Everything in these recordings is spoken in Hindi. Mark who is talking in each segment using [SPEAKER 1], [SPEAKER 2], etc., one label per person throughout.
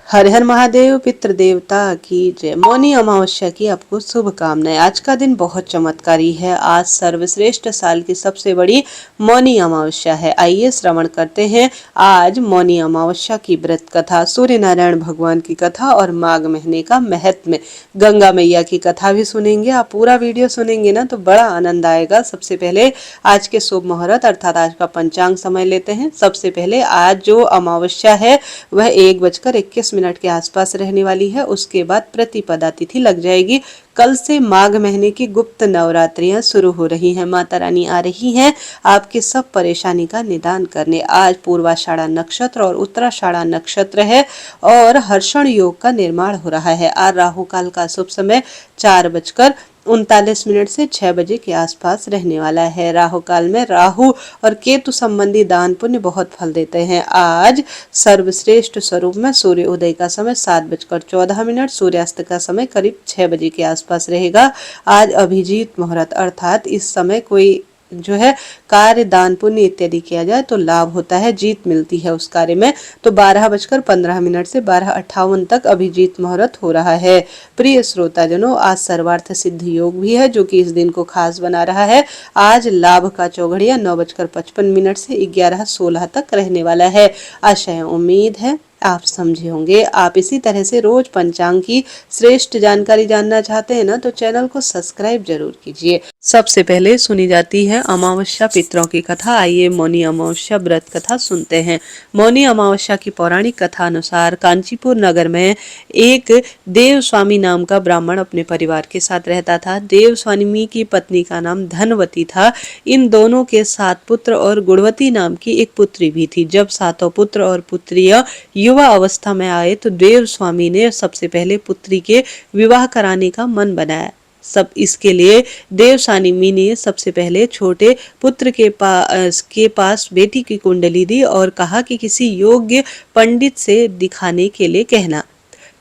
[SPEAKER 1] हर हर महादेव। पितृदेवता की जय। मौनी अमावस्या की आपको शुभकामनाएं। आज का दिन बहुत चमत्कारी है। आज सर्वश्रेष्ठ साल की सबसे बड़ी मौनी अमावस्या है। आइए श्रवण करते हैं आज मौनी अमावस्या की व्रत कथा, सूर्य नारायण भगवान की कथा और माघ महीने का महत्व, गंगा मैया की कथा भी सुनेंगे। आप पूरा वीडियो सुनेंगे ना तो बड़ा आनंद आएगा। सबसे पहले आज के शुभ मुहूर्त अर्थात आज का पंचांग समय लेते हैं। सबसे पहले आज जो अमावस्या है वह 1:21 के आसपास रहने वाली है। उसके बाद प्रतिपदा तिथि लग जाएगी। कल से माघ महीने की गुप्त नवरात्रियां शुरू हो रही हैं। माता रानी आ रही हैं आपकी सब परेशानी का निदान करने। आज पूर्वाषाढ़ा नक्षत्र और उत्तराषाढ़ा नक्षत्र है और हर्षण योग का निर्माण हो रहा है। आज राहु काल का शुभ समय 4:39 से 6 बजे के आसपास रहने वाला है। राहु काल में राहु और केतु संबंधी दान पुण्य बहुत फल देते हैं। आज सर्वश्रेष्ठ स्वरूप में सूर्य उदय का समय 7:14, सूर्यास्त का समय करीब 6 बजे के आसपास रहेगा। आज अभिजीत मुहूर्त अर्थात इस समय कोई जो है कार्य दान पुण्य इत्यादि किया जाए तो लाभ होता है, जीत मिलती है उस कार्य में। तो 12:15 से 12:58 तक अभिजीत मुहूर्त हो रहा है। प्रिय श्रोताजनों, आज सर्वार्थ सिद्धि योग भी है जो कि इस दिन को खास बना रहा है। आज लाभ का चौघड़िया 9:55 से 11:16 तक रहने वाला है। आशय उम्मीद है आप समझे होंगे। आप इसी तरह से रोज पंचांग की श्रेष्ठ जानकारी जानना चाहते हैं ना तो चैनल को सब्सक्राइब जरूर कीजिए। सबसे पहले सुनी जाती है अमावस्या पितरों की कथा। आइए मौनी अमावस्या व्रत कथा सुनते हैं। मौनी अमावस्या की पौराणिक कथा अनुसार कांचीपुर नगर में एक देव स्वामी नाम का ब्राह्मण अपने परिवार के साथ रहता था। देव स्वामी की पत्नी का नाम धनवती था। इन दोनों के 7 पुत्र और गुणवती नाम की एक पुत्री भी थी। जब 7 पुत्र और पुत्रियां युवा अवस्था में आए तो देव स्वामी ने सबसे पहले पुत्री के विवाह कराने का मन बनाया। सब इसके लिए देव स्वामी ने सबसे पहले छोटे पुत्र के पास बेटी की कुंडली दी और कहा कि किसी योग्य पंडित से दिखाने के लिए कहना।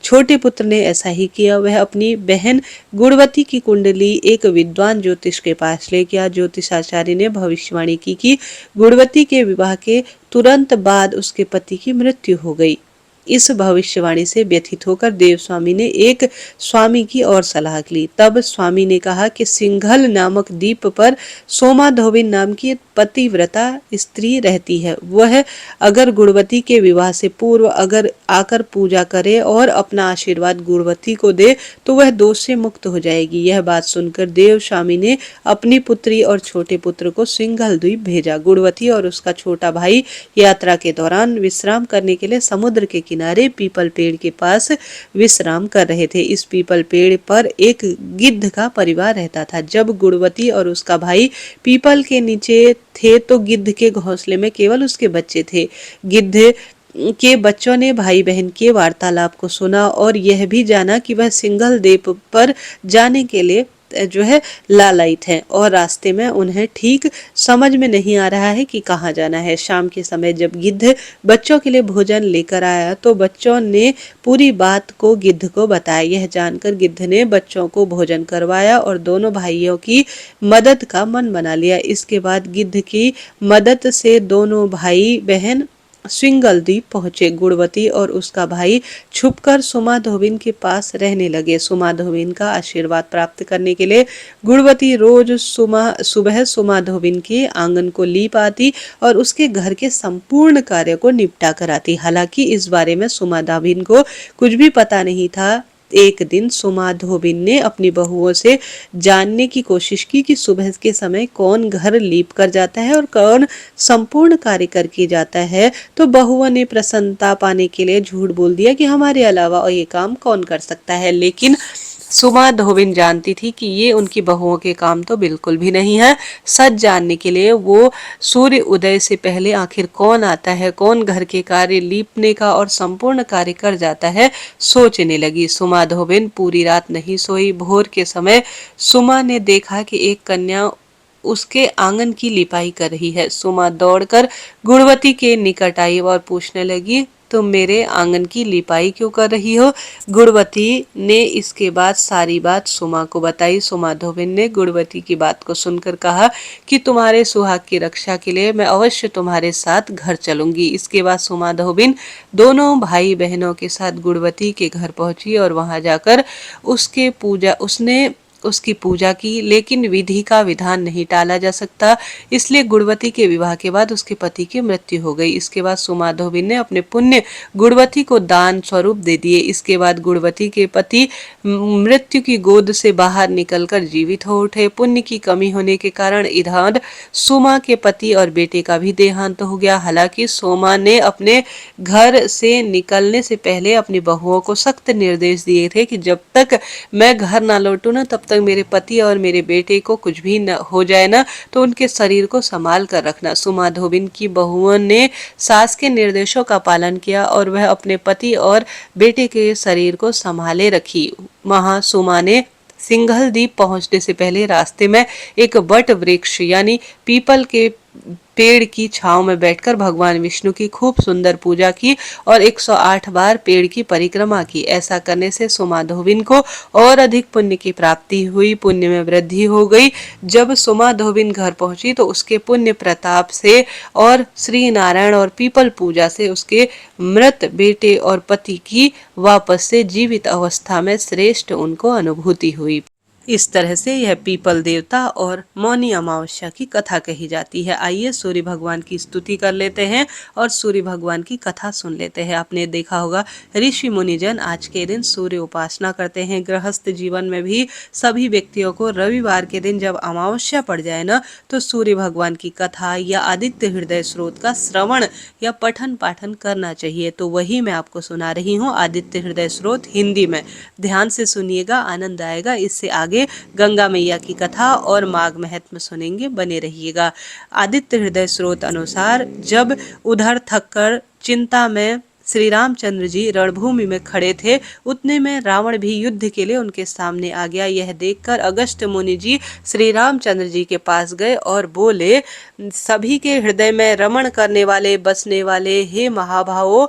[SPEAKER 1] छोटे पुत्र ने ऐसा ही किया। वह अपनी बहन गुणवती की कुंडली एक विद्वान ज्योतिष के पास ले गया। ज्योतिषाचार्य ने भविष्यवाणी की कि गुणवती के विवाह के तुरंत बाद उसके पति की मृत्यु हो गई। इस भविष्यवाणी से व्यथित होकर देव स्वामी ने एक स्वामी की और सलाह ली। तब स्वामी ने कहा कि सिंघल नामक द्वीप पर सोमा धोबिन नाम की पतिव्रता स्त्री रहती है। वह अगर गुणवती के विवाह से पूर्व अगर आकर पूजा करे और अपना आशीर्वाद गुणवती को दे तो वह दोष से मुक्त हो जाएगी। यह बात सुनकर देव स्वामी ने अपनी पुत्री और छोटे पुत्र को सिंघल द्वीप भेजा। गुणवती और उसका छोटा भाई यात्रा के दौरान विश्राम करने के लिए समुद्र के किनारे पीपल पेड़ के पास विश्राम कर रहे थे। इस पीपल पेड़ पर एक गिद्ध का परिवार रहता था। जब गुणवती और उसका भाई पीपल के नीचे थे तो गिद्ध के घोंसले में केवल उसके बच्चे थे। गिद्ध के बच्चों ने भाई बहन के वार्तालाप को सुना और यह भी जाना कि वह सिंघल द्वीप पर जाने के लिए जो है लालायित है और रास्ते में उन्हें ठीक समझ में नहीं आ रहा है कि कहाँ जाना है। शाम के समय जब गिद्ध बच्चों के लिए भोजन लेकर आया तो बच्चों ने पूरी बात को गिद्ध को बताया। यह जानकर गिद्ध ने बच्चों को भोजन करवाया और दोनों भाइयों की मदद का मन बना लिया। इसके बाद गिद्ध की मदद से दोनों भाई बहन सिंघल द्वीप पहुंचे। गुणवती और उसका भाई छुपकर सुमा धोबिन के पास रहने लगे। सुमा धोबिन का आशीर्वाद प्राप्त करने के लिए गुणवती रोज सुबह सुमा धोबिन के आंगन को लीप आती और उसके घर के संपूर्ण कार्य को निपटा कर आती। हालांकि इस बारे में सुमा धोबिन को कुछ भी पता नहीं था। एक दिन सुमा धोबिन ने अपनी बहुओं से जानने की कोशिश की कि सुबह के समय कौन घर लीप कर जाता है और कौन संपूर्ण कार्य करके जाता है। तो बहुओं ने प्रसन्नता पाने के लिए झूठ बोल दिया कि हमारे अलावा और ये काम कौन कर सकता है। लेकिन सुमा धोबिन जानती थी कि ये उनकी बहुओं के काम तो बिल्कुल भी नहीं है। सच जानने के लिए वो सूर्य उदय से पहले आखिर कौन आता है, कौन घर के कार्य लीपने का और संपूर्ण कार्य कर जाता है, सोचने लगी। सुमा धोबिन पूरी रात नहीं सोई। भोर के समय सुमा ने देखा कि एक कन्या उसके आंगन की लिपाई कर रही है। सुमा दौड़कर गुणवती के निकट आई और पूछने लगी, तुम मेरे आंगन की लिपाई क्यों कर रही हो? गुणवती ने इसके बाद सारी बात सुमा को बताई। सुमा धोबिन ने गुणवती की बात को सुनकर कहा कि तुम्हारे सुहाग की रक्षा के लिए मैं अवश्य तुम्हारे साथ घर चलूंगी। इसके बाद सुमा धोबिन दोनों भाई बहनों के साथ गुणवती के घर पहुंची और वहां जाकर उसकी पूजा की, लेकिन विधि का विधान नहीं टाला जा सकता, इसलिए गुणवती के विवाह के बाद उसके पति की मृत्यु हो गई। इसके बाद सुमा धोबिन ने अपने पुण्य गुणवती को दान स्वरूप दे दिए। इसके बाद गुणवती के पति मृत्यु की गोद से बाहर निकलकर जीवित हो उठे। पुण्य की कमी होने के कारण इधर सुमा के पति और बेटे का भी देहांत हो गया। हालांकि सोमा ने अपने घर से निकलने से पहले अपनी बहुओं को सख्त निर्देश दिए थे कि जब तक मैं घर ना लौटूं ना तब तक मेरे पति और मेरे बेटे को कुछ भी न हो जाए ना तो उनके शरीर को संभाल कर रखना। सुमा धोबिन की बहुओं ने सास के निर्देशों का पालन किया और वह अपने पति और बेटे के शरीर को संभाले रखी। वहां सुमा ने सिंघल द्वीप पहुंचने से पहले रास्ते में एक बट वृक्ष यानी पीपल के पेड़ की छांव में बैठकर भगवान विष्णु की खूब सुंदर पूजा की और 108 बार पेड़ की परिक्रमा की। ऐसा करने से सुमा धोबिन को और अधिक पुण्य की प्राप्ति हुई, पुण्य में वृद्धि हो गई। जब सुमा धोबिन घर पहुंची तो उसके पुण्य प्रताप से और श्री नारायण और पीपल पूजा से उसके मृत बेटे और पति की वापस से जीवित अवस्था में श्रेष्ठ उनको अनुभूति हुई। इस तरह से यह पीपल देवता और मौनी अमावस्या की कथा कही जाती है। आइए सूर्य भगवान की स्तुति कर लेते हैं और सूर्य भगवान की कथा सुन लेते हैं। आपने देखा होगा ऋषि मुनिजन आज के दिन सूर्य उपासना करते हैं। गृहस्थ जीवन में भी सभी व्यक्तियों को रविवार के दिन जब अमावस्या पड़ जाए ना तो सूर्य भगवान की कथा या आदित्य हृदय स्रोत का श्रवण या पठन पाठन करना चाहिए। तो वही मैं आपको सुना रही हूँ, आदित्य हृदय स्रोत हिंदी में। ध्यान से सुनिएगा, आनंद आएगा। इससे आगे गंगा मैया की कथा और माघ महत्म सुनेंगे, बने रहिएगा। आदित्य हृदय स्रोत अनुसार जब उधर थककर चिंता में श्री रामचंद्र जी रणभूमि में खड़े थे, उतने में रावण भी युद्ध के लिए उनके सामने आ गया। यह देखकर अगस्त्य मुनि जी श्री रामचंद्र जी के पास गए और बोले, सभी के हृदय में रमण करने वाले, बसने वाले, हे महाभावों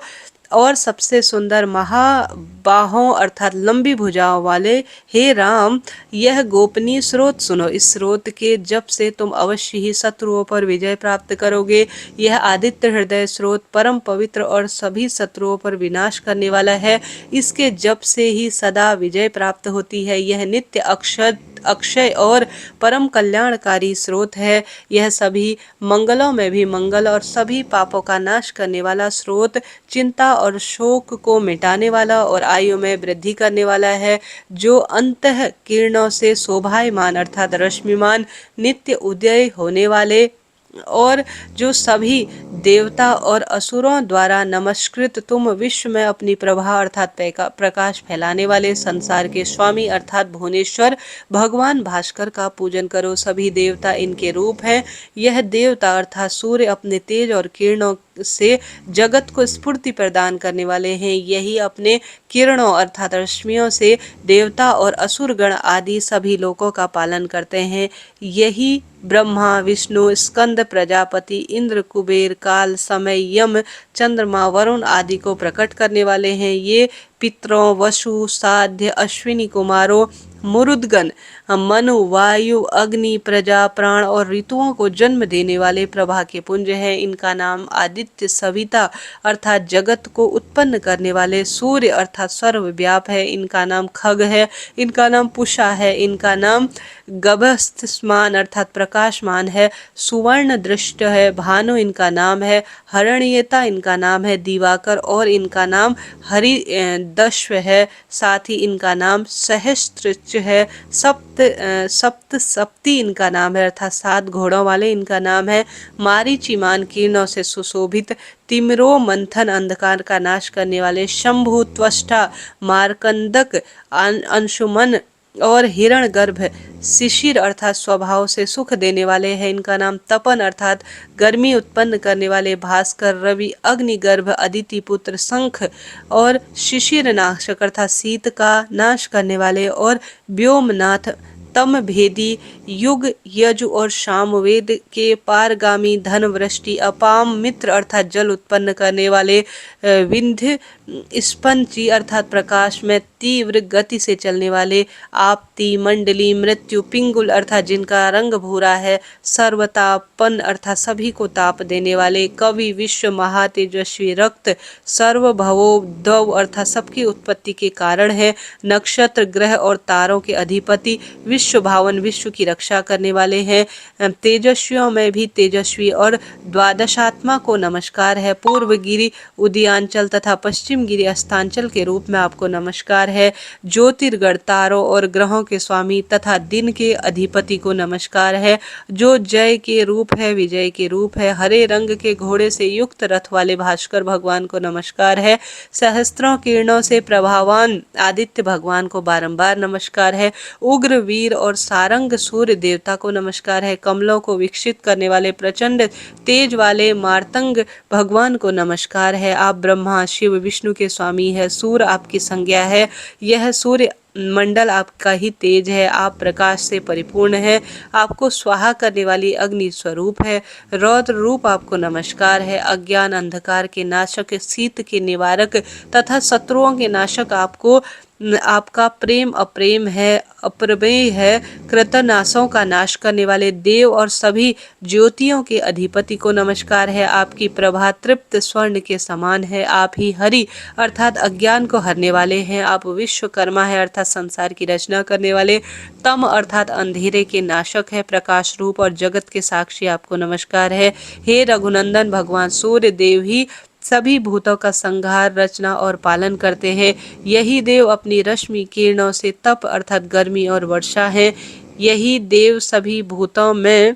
[SPEAKER 1] और सबसे सुंदर महाबाहों अर्थात लंबी भुजाओं वाले हे राम, यह गोपनीय स्रोत सुनो। इस स्रोत के जप से तुम अवश्य ही शत्रुओं पर विजय प्राप्त करोगे। यह आदित्य हृदय स्रोत परम पवित्र और सभी शत्रुओं पर विनाश करने वाला है। इसके जप से ही सदा विजय प्राप्त होती है। यह नित्य अक्षय और परम कल्याणकारी स्रोत है। यह सभी मंगलों में भी मंगल और सभी पापों का नाश करने वाला स्रोत, चिंता और शोक को मिटाने वाला और आयु में वृद्धि करने वाला है। जो अंतः किरणों से शोभायमान अर्थात रश्मिमान, नित्य उदय होने वाले और जो सभी देवता और असुरों द्वारा नमस्कृत, तुम विश्व में अपनी प्रभा अर्थात प्रकाश फैलाने वाले संसार के स्वामी अर्थात भुवनेश्वर भगवान भास्कर का पूजन करो। सभी देवता इनके रूप हैं। यह देवता अर्थात सूर्य अपने तेज और किरणों से जगत को स्फूर्ति प्रदान करने वाले हैं। यही अपने किरणों अर्थात रश्मियों से देवता और असुर गण आदि सभी लोगों का पालन करते हैं। यही ब्रह्मा, विष्णु, स्कंद, प्रजापति, इंद्र, कुबेर, काल, समय, यम, चंद्रमा, वरुण आदि को प्रकट करने वाले हैं। ये पितरों, वसु, साध्य, अश्विनी कुमारों, मुरुदगण, मनु, वायु, अग्नि, प्रजा, प्राण और ऋतुओं को जन्म देने वाले प्रभा के पुंज हैं। इनका नाम आदित्य, सविता अर्थात जगत को उत्पन्न करने वाले, सूर्य अर्थात सर्वव्याप है। इनका नाम खग है। इनका नाम पुषा है। इनका नाम गभस्मान अर्थात प्रकाशमान है। सुवर्ण दृष्ट है। भानु इनका नाम है। हरणीयता इनका नाम है। दिवाकर और इनका नाम हरिदश्व है। साथ ही इनका नाम सहस्त्रच है। सप्ती इनका नाम है अर्थात 7 घोड़ों वाले इनका नाम है। मारीचिमान किरणों से सुशोभित, तिमिरो मंथन अंधकार का नाश करने वाले, शंभु, त्वष्टा, मारकंदक, अंशुमन और हिरण गर्भ, शिशिर अर्थात स्वभाव से सुख देने वाले हैं। इनका नाम तपन अर्थात गर्मी उत्पन्न करने वाले, भास्कर, रवि, अग्निगर्भ, अदिति पुत्र, शंख और शिशिर नाशक अर्थात शीत का नाश करने वाले और व्योमनाथ, तम भेदी युग यजु और सामवेद के पारगामी धन वृष्टि अपाम मित्र अर्थात जल उत्पन्न करने वाले विंध्य स्पंची अर्थात प्रकाश में तीव्र गति से चलने वाले आपती मंडली मृत्यु पिंगुल अर्थात जिनका रंग भूरा है सर्वतापन अर्थात सभी को ताप देने वाले कवि विश्व महातेजस्वी रक्त सर्वभवोद्भव अर्थात सबकी उत्पत्ति के कारण है नक्षत्र ग्रह और तारों के अधिपति विश्व भावन विश्व की रक्षा करने वाले हैं तेजस्वियों में भी तेजस्वी और द्वादशात्मा को नमस्कार है पूर्व गिरि उदयांचल तथा पश्चिम गिरि अस्तांचल के रूप में आपको नमस्कार है ज्योतिर्गढ़ तारों और ग्रहों के स्वामी तथा दिन के अधिपति को नमस्कार है जो जय के रूप है विजय के रूप है हरे रंग के घोड़े से युक्त रथ वाले भास्कर भगवान को नमस्कार है सहस्त्रों किरणों से प्रभावान आदित्य भगवान को बारंबार नमस्कार है उग्र वीर और सारंग सूर्य देवता को नमस्कार है कमलों को विकसित करने वाले प्रचंड तेज वाले मार्तंग भगवान को नमस्कार है आप ब्रह्मा शिव विष्णु के स्वामी है सूर्य आपकी संज्ञा है यह सूर्य मंडल आपका ही तेज है आप प्रकाश से परिपूर्ण है आपको स्वाहा करने वाली अग्नि स्वरूप है रौद्र रूप आपको नमस्कार है अज्ञान अंधकार के नाशक शीत के निवारक तथा शत्रुओं के नाशक आपको आपका प्रेम अप्रेम है अप्रमेय है कृतनाशों का नाश करने वाले देव और सभी ज्योतियों के अधिपति को नमस्कार है आपकी प्रभा तृप्त स्वर्ण के समान है आप ही हरि अर्थात अज्ञान को हरने वाले हैं आप विश्वकर्मा है अर्थात संसार की रचना करने वाले तम अर्थात अंधेरे के नाशक है प्रकाश रूप और जगत के साक्षी आपको नमस्कार है हे रघुनंदन भगवान सूर्य देव ही सभी भूतों का संहार रचना और पालन करते हैं यही देव अपनी रश्मि किरणों से तप अर्थात गर्मी और वर्षा है यही देव सभी भूतों में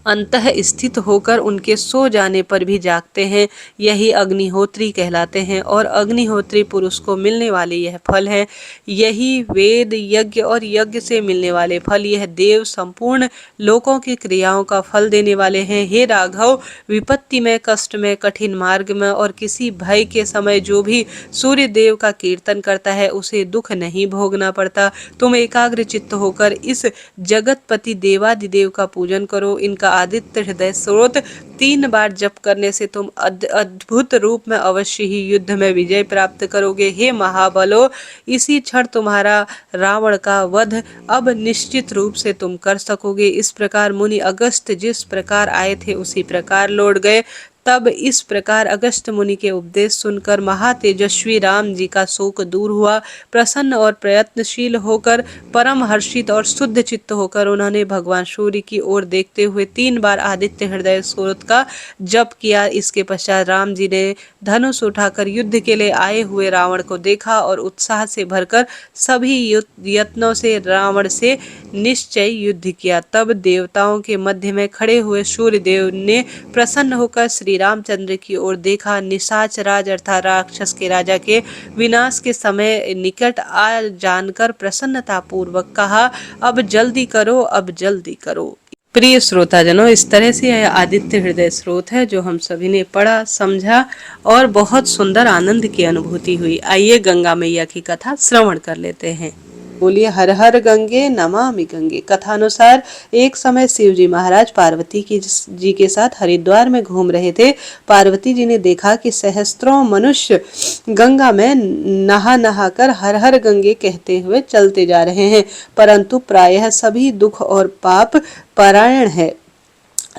[SPEAKER 1] अंतः स्थित होकर उनके सो जाने पर भी जागते हैं यही अग्निहोत्री कहलाते हैं और अग्निहोत्री पुरुष को मिलने वाले यह फल है यही वेद यज्ञ और यज्ञ से मिलने वाले फल यह देव संपूर्ण लोकों की क्रियाओं का फल देने वाले हैं हे राघव विपत्ति में कष्ट में कठिन मार्ग में और किसी भय के समय जो भी सूर्य देव का कीर्तन करता है उसे दुख नहीं भोगना पड़ता तुम एकाग्र चित्त होकर इस जगतपति देवादिदेव का पूजन करो इनका आदित्य हृदय स्रोत 3 बार जप करने से तुम अद्भुत रूप में अवश्य ही युद्ध में विजय प्राप्त करोगे हे महाबलो इसी क्षण तुम्हारा रावण का वध अब निश्चित रूप से तुम कर सकोगे इस प्रकार मुनि अगस्त जिस प्रकार आए थे उसी प्रकार लौट गए तब इस प्रकार अगस्त मुनि के उपदेश सुनकर महातेजस्वी राम जी का शोक दूर हुआ प्रसन्न और प्रयत्नशील होकर परम हर्षित और शुद्ध चित्त होकर उन्होंने भगवान सूर्य की ओर देखते हुए 3 बार आदित्य हृदय स्रोत का जप किया इसके पश्चात राम जी ने धनुष उठाकर युद्ध के लिए आए हुए रावण को देखा और उत्साह से भरकर सभी यत्नों से रावण से निश्चय युद्ध किया तब देवताओं के मध्य में खड़े हुए सूर्य देव ने प्रसन्न होकर श्री रामचंद्र की ओर देखा निशाच राज अर्थात राक्षस के राजा के विनाश के समय निकट आ जानकर प्रसन्नता पूर्वक कहा अब जल्दी करो अब जल्दी करो। प्रिय श्रोताजनों इस तरह से यह आदित्य हृदय स्रोत है जो हम सभी ने पढ़ा समझा और बहुत सुंदर आनंद की अनुभूति हुई। आइए गंगा मैया की कथा श्रवण कर लेते हैं। बोलिए हर हर गंगे नमामि गंगे। कथानुसार एक समय शिव जी महाराज पार्वती जी के साथ हरिद्वार में घूम रहे थे। पार्वती जी ने देखा कि सहस्त्रों मनुष्य गंगा में नहा नहा कर हर हर गंगे कहते हुए चलते जा रहे हैं, परंतु प्रायः सभी दुख और पाप परायण है।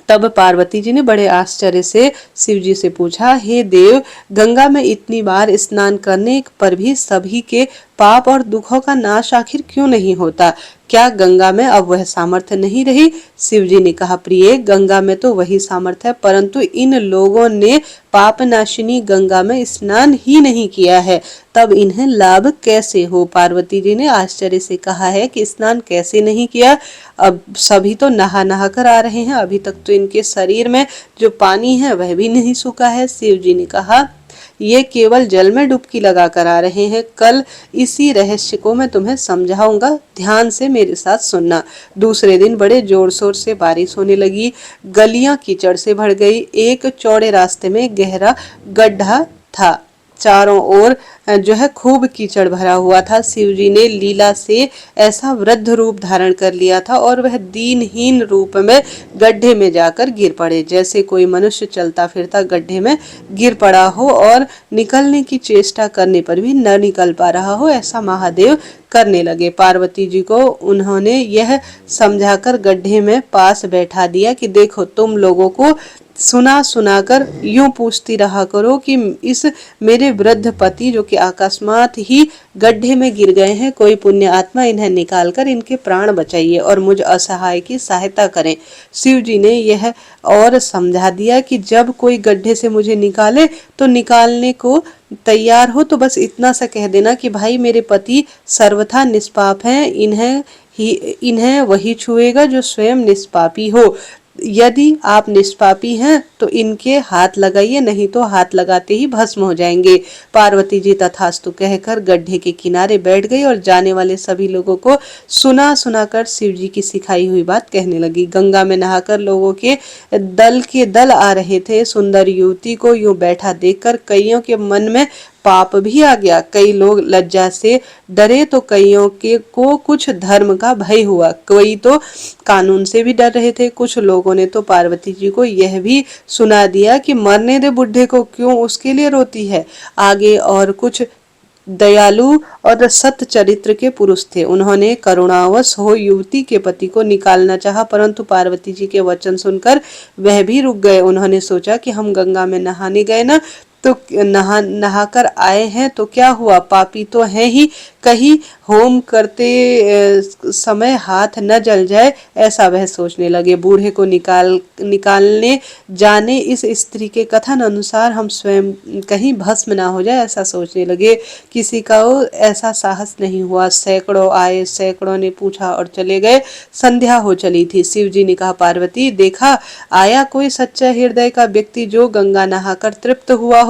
[SPEAKER 1] तब पार्वती जी ने बड़े आश्चर्य से शिव जी से पूछा, हे देव, गंगा में इतनी बार स्नान करने पर भी सभी के पाप और दुखों का नाश आखिर क्यों नहीं होता? क्या गंगा में अब वह सामर्थ्य नहीं रही? शिव जी ने कहा, प्रिय, गंगा में तो वही सामर्थ्य है, परंतु इन लोगों ने पाप नाशिनी गंगा में स्नान ही नहीं किया है, तब इन्हें लाभ कैसे हो? पार्वती जी ने आश्चर्य से कहा है कि स्नान कैसे नहीं किया? अब सभी तो नहा नहा कर आ रहे हैं, अभी तक तो इनके शरीर में जो पानी है वह भी नहीं सूखा है। शिव जी ने कहा, ये केवल जल में डुबकी लगा कर आ रहे हैं। कल इसी रहस्य को मैं तुम्हें समझाऊंगा, ध्यान से मेरे साथ सुनना। दूसरे दिन बड़े जोर शोर से बारिश होने लगी, गलियां कीचड़ से भर गई। एक चौड़े रास्ते में गहरा गड्ढा था, चारों ओर जो है खूब कीचड़ भरा हुआ था। शिव जी ने लीला से ऐसा वृद्ध रूप धारण कर लिया था और वह दीनहीन रूप में गड्ढे में जाकर गिर पड़े, जैसे कोई मनुष्य चलता फिरता गड्ढे में गिर पड़ा हो और निकलने की चेष्टा करने पर भी न निकल पा रहा हो, ऐसा महादेव करने लगे। पार्वती जी को उन्होंने यह समझाकर गड्ढे में पास बैठा दिया कि देखो, तुम लोगों को सुना सुनाकर यूं पूछती रहा करो कि इस मेरे वृद्ध पति जो कि अकस्मात ही गड्ढे में गिर गए हैं, कोई पुण्य आत्मा इन्हें निकालकर इनके प्राण बचाइए और मुझ असहाय की सहायता करें। शिव जी ने यह और समझा दिया कि जब कोई गड्ढे से मुझे निकाले तो निकालने को तैयार हो तो बस इतना सा कह देना कि भाई मेरे पति सर्वथा निष्पाप हैं, इन्हें वही छुएगा जो स्वयं निष्पापी हो। यदि आप निष्पापी हैं तो इनके हाथ लगाइए, नहीं तो हाथ लगाते ही भस्म हो जाएंगे। पार्वती जी तथास्तु कहकर गड्ढे के किनारे बैठ गई और जाने वाले सभी लोगों को सुना सुनाकर शिव जी की सिखाई हुई बात कहने लगी। गंगा में नहाकर लोगों के दल आ रहे थे। सुंदर युवती को यूं बैठा देखकर कईयों के मन में पाप भी आ गया। कई लोग लज्जा से डरे तो कईयों के को कुछ धर्म का भय हुआ, कोई तो कानून से भी डर रहे थे। कुछ लोगों ने तो पार्वती जी को यह भी सुना दिया कि मरने दे बुढ़े को, क्यों उसके लिए रोती है। आगे और कुछ दयालु और सत चरित्र के पुरुष थे। उन्होंने करुणावश हो युवती के पति को निकालना चाहा, परंतु पार्वती जी के वचन सुनकर वह भी रुक गए। उन्होंने सोचा कि हम गंगा में नहाने गए ना, तो नहाकर आए हैं तो क्या हुआ, पापी तो हैं ही, कहीं होम करते समय हाथ न जल जाए, ऐसा वह सोचने लगे। बूढ़े को निकालने जाने इस स्त्री के कथन अनुसार हम स्वयं कहीं भस्म ना हो जाए, ऐसा सोचने लगे। किसी का ऐसा साहस नहीं हुआ। सैकड़ों आए, सैकड़ों ने पूछा और चले गए। संध्या हो चली थी। शिव जी ने कहा, पार्वती देखा आया कोई सच्चा हृदय का व्यक्ति जो गंगा नहाकर तृप्त हुआ हो।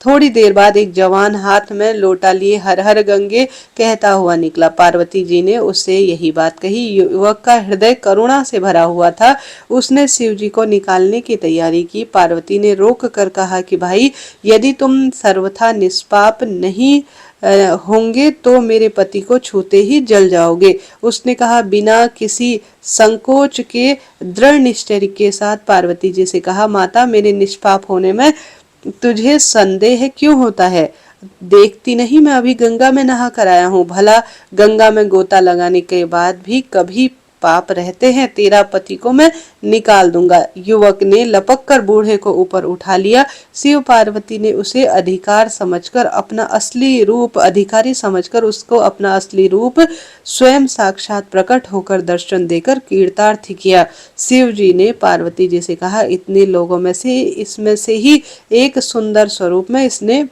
[SPEAKER 1] थोड़ी देर बाद एक जवान हाथ में लोटा लिए हर हर गंगे कहता हुआ निकला। पार्वती जी ने उससे यही बात कही। युवक का हृदय करुणा से भरा हुआ था। उसने शिव जी को निकालने की तैयारी की। पार्वती ने रोक कर कहा कि भाई, यदि तुम सर्वथा निष्पाप नहीं होंगे तो मेरे पति को छूते ही जल जाओगे। उसने कहा। बिना किसी संकोच के दृढ़ निश्चय के साथ पार्वती जी से कहा, माता मेरे निष्पाप होने में तुझे संदेह क्यों होता है? देखती नहीं मैं अभी गंगा में नहा कर आया हूँ। भला गंगा में गोता लगाने के बाद भी कभी पाप रहते हैं? तेरा पति को मैं निकाल दूंगा। युवक ने लपक कर बूढ़े को ऊपर उठा लिया। शिव पार्वती ने उसे अधिकारी समझकर उसको अपना असली रूप स्वयं साक्षात प्रकट होकर दर्शन देकर कीर्तार्थ किया। शिव जी ने पार्वती जी से कहा, इतने लोगों में से इसमें से ही एक सुंदर स्वरूप में इसने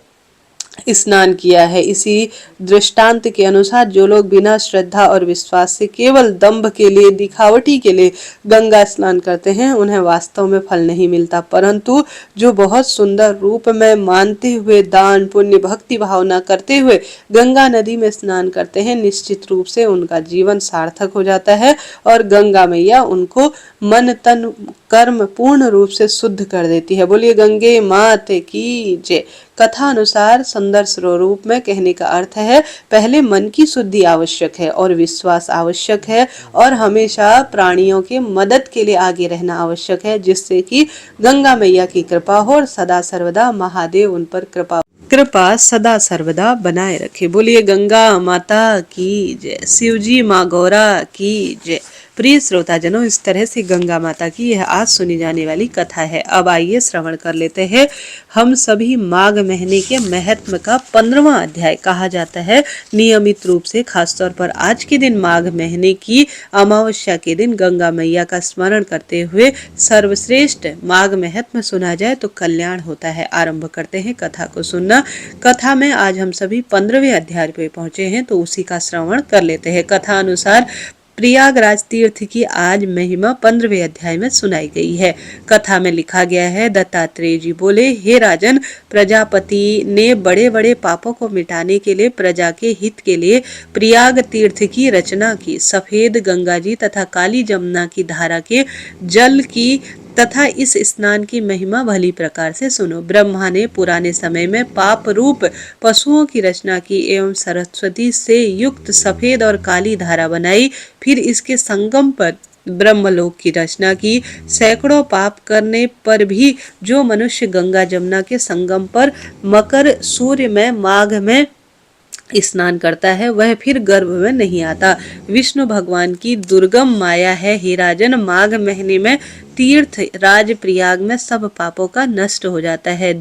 [SPEAKER 1] स्नान किया है। इसी दृष्टांत के अनुसार जो लोग बिना श्रद्धा और विश्वास से केवल दंभ के लिए, दिखावटी के लिए गंगा स्नान करते हैं, उन्हें वास्तव में फल नहीं मिलता, परंतु जो बहुत सुंदर रूप में मानते हुए, दान पुण्य भक्ति भावना करते हुए गंगा नदी में स्नान करते हैं, निश्चित रूप से उनका जीवन सार्थक हो जाता है और गंगा मैया उनको मन तन कर्म पूर्ण रूप से शुद्ध कर देती है। बोलिए गंगे मात की जय। कथा अनुसार सुंदर स्वरूप में कहने का अर्थ है, पहले मन की शुद्धि आवश्यक है और विश्वास आवश्यक है और हमेशा प्राणियों के मदद के लिए आगे रहना आवश्यक है, जिससे कि गंगा मैया की कृपा हो और सदा सर्वदा महादेव उन पर कृपा सदा सर्वदा बनाए रखे। बोलिए गंगा माता की जय। शिवजी माँ गौरा की जय। प्रिय श्रोताजनों, इस तरह से गंगा माता की यह आज सुनी जाने वाली कथा है। अब आइए श्रवण कर लेते हैं हम सभी माघ महीने के महत्व का 15वां अध्याय। कहा जाता है नियमित रूप से, खासतौर पर आज के दिन माघ महीने की अमावस्या के दिन गंगा मैया का स्मरण करते हुए सर्वश्रेष्ठ माघ महत्व सुना जाए तो कल्याण होता है। आरंभ करते हैं कथा को सुनना। कथा में आज हम सभी 15वें अध्याय पे पहुंचे हैं, तो उसी का श्रवण कर लेते हैं। कथा अनुसार प्रयागराज तीर्थ की आज महिमा 15वें अध्याय में सुनाई गई है। कथा में लिखा गया है, दत्तात्रेय जी बोले, हे राजन, प्रजापति ने बड़े बड़े पापों को मिटाने के लिए, प्रजा के हित के लिए प्रयाग तीर्थ की रचना की। सफेद गंगा जी तथा काली जमुना की धारा के जल की तथा इस स्नान की महिमा भली प्रकार से सुनो। ब्रह्मा ने पुराने समय में पाप रूप पशुओं की रचना की एवं सरस्वती से युक्त सफेद और काली धारा बनाई। फिर इसके संगम पर ब्रह्मलोक की रचना की। सैकड़ों पाप करने पर भी जो मनुष्य गंगा जमुना के संगम पर मकर सूर्य में माघ में स्नान करता है वह फिर गर्भ में नहीं आता। विष्णु भगवान की दुर्गम माया है हे राजन। माघ महीने में तीर्थ राज प्रयाग में सब पापों का नष्ट हो जाता है।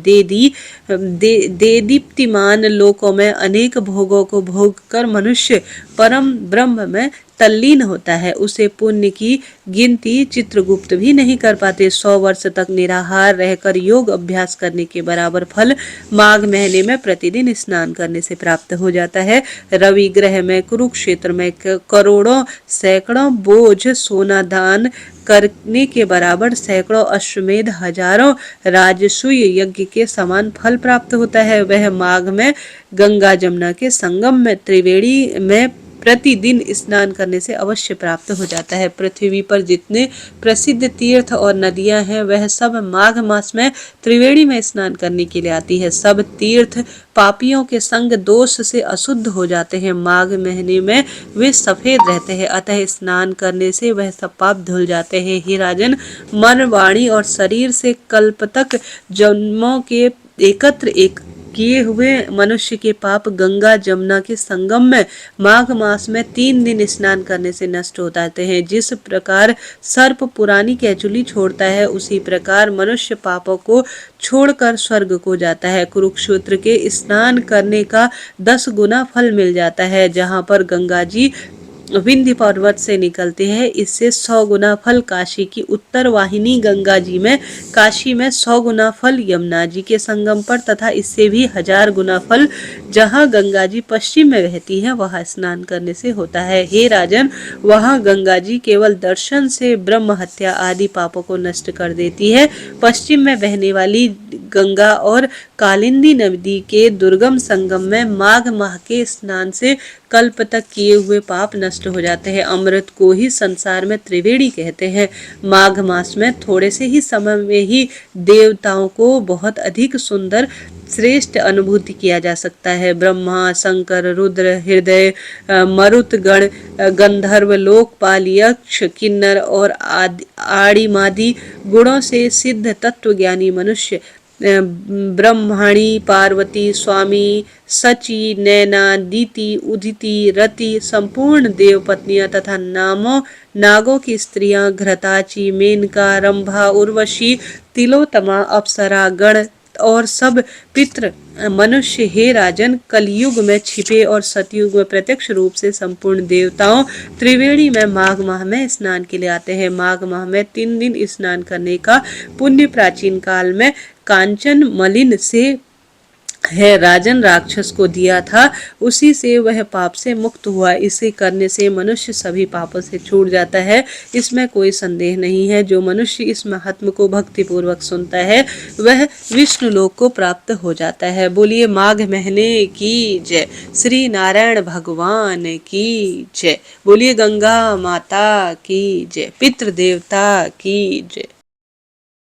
[SPEAKER 1] दीप्तिमान लोकों में अनेक भोगों को भोग कर मनुष्य परम ब्रह्म में तल्लीन होता है। उसे पुण्य की गिनती चित्रगुप्त भी नहीं कर पाते। 100 वर्ष तक निराहार रहकर योग अभ्यास करने के बराबर फल माघ महीने में प्रतिदिन स्नान करने से प्राप्त हो जाता है। रवि ग्रह में कुरुक्षेत्र में करोड़ों सैकड़ों बोझ सोना दान करने के बराबर सैकड़ों अश्वमेध हजारों राजसूय यज्ञ के समान फल प्राप्त होता है। वह माघ में गंगा जमुना के संगम में त्रिवेणी में प्रतिदिन स्नान करने से अवश्य प्राप्त हो जाता है। पृथ्वी पर जितने प्रसिद्ध तीर्थ और नदियां हैं वह सब माघ मास में त्रिवेणी में स्नान करने के लिए आती है। सब तीर्थ पापियों के संग दोष से अशुद्ध हो जाते हैं। माघ महीने में वे सफेद रहते हैं, अतः स्नान करने से वह सब पाप धुल जाते हैं। हे राजन, मन वाणी और शरीर से कल्प तक जन्मों के एकत्र एक किए हुए मनुष्य के पाप गंगा जमुना के संगम में माघ मास में 3 दिन स्नान करने से नष्ट हो जाते हैं। जिस प्रकार सर्प पुरानी कैचुली छोड़ता है उसी प्रकार मनुष्य पापों को छोड़कर स्वर्ग को जाता है। कुरुक्षेत्र के स्नान करने का 10 गुना फल मिल जाता है। जहाँ पर गंगा जी विंध्य पर्वत से निकलते हैं इससे 100 गुना फल काशी की उत्तर वाहिनी गंगा जी में, काशी में 100 गुना फल यमुना जी के संगम पर तथा इससे भी 1000 गुना फल जहाँ गंगा जी पश्चिम में बहती है वहां स्नान करने से होता है। हे राजन, वहां गंगा जी केवल दर्शन से ब्रह्म हत्या आदि पापों को नष्ट कर देती है। पश्चिम में बहने वाली गंगा और कालिंदी नदी के दुर्गम संगम में माघ माह के स्नान से कल्प तक किए हुए पाप नष्ट हो जाते हैं। अमृत को ही संसार में त्रिवेणी कहते हैं। माघ मास में थोड़े से ही समय में ही देवताओं को बहुत अधिक सुंदर श्रेष्ठ अनुभूति किया जा सकता है। ब्रह्मा, शंकर, रुद्र, हृदय, मरुत गण, गंधर्व, लोकपाल, यक्ष, किन्नर और आदिमादि गुणों से सिद्ध तत्वज्ञानी मनुष्य ब्रह्मणी, पार्वती, स्वामी, सची, नैना, दीति, उदिति, रति, संपूर्ण देव पत्नियां तथा नागों की स्त्रियां घृताची, मेनका, रंभा, उर्वशी, तिलोत्तमा, अप्सरा गण और सब पितृ मनुष्य हे राजन कलयुग में छिपे और सतयुग में प्रत्यक्ष रूप से संपूर्ण देवताओं त्रिवेणी में माघ माह में स्नान के लिए आते हैं। माघ माह में 3 दिन स्नान करने का पुण्य प्राचीन काल में कांचन मलिन से है राजन राक्षस को दिया था, उसी से वह पाप से मुक्त हुआ। इसे करने से मनुष्य सभी पापों से छूट जाता है, इसमें कोई संदेह नहीं है। जो मनुष्य इस महात्म को भक्ति पूर्वक सुनता है वह विष्णु लोक को प्राप्त हो जाता है। बोलिए माघ महीने की जय, श्री नारायण भगवान की जय, बोलिए गंगा माता की जय, पितृ देवता की जय।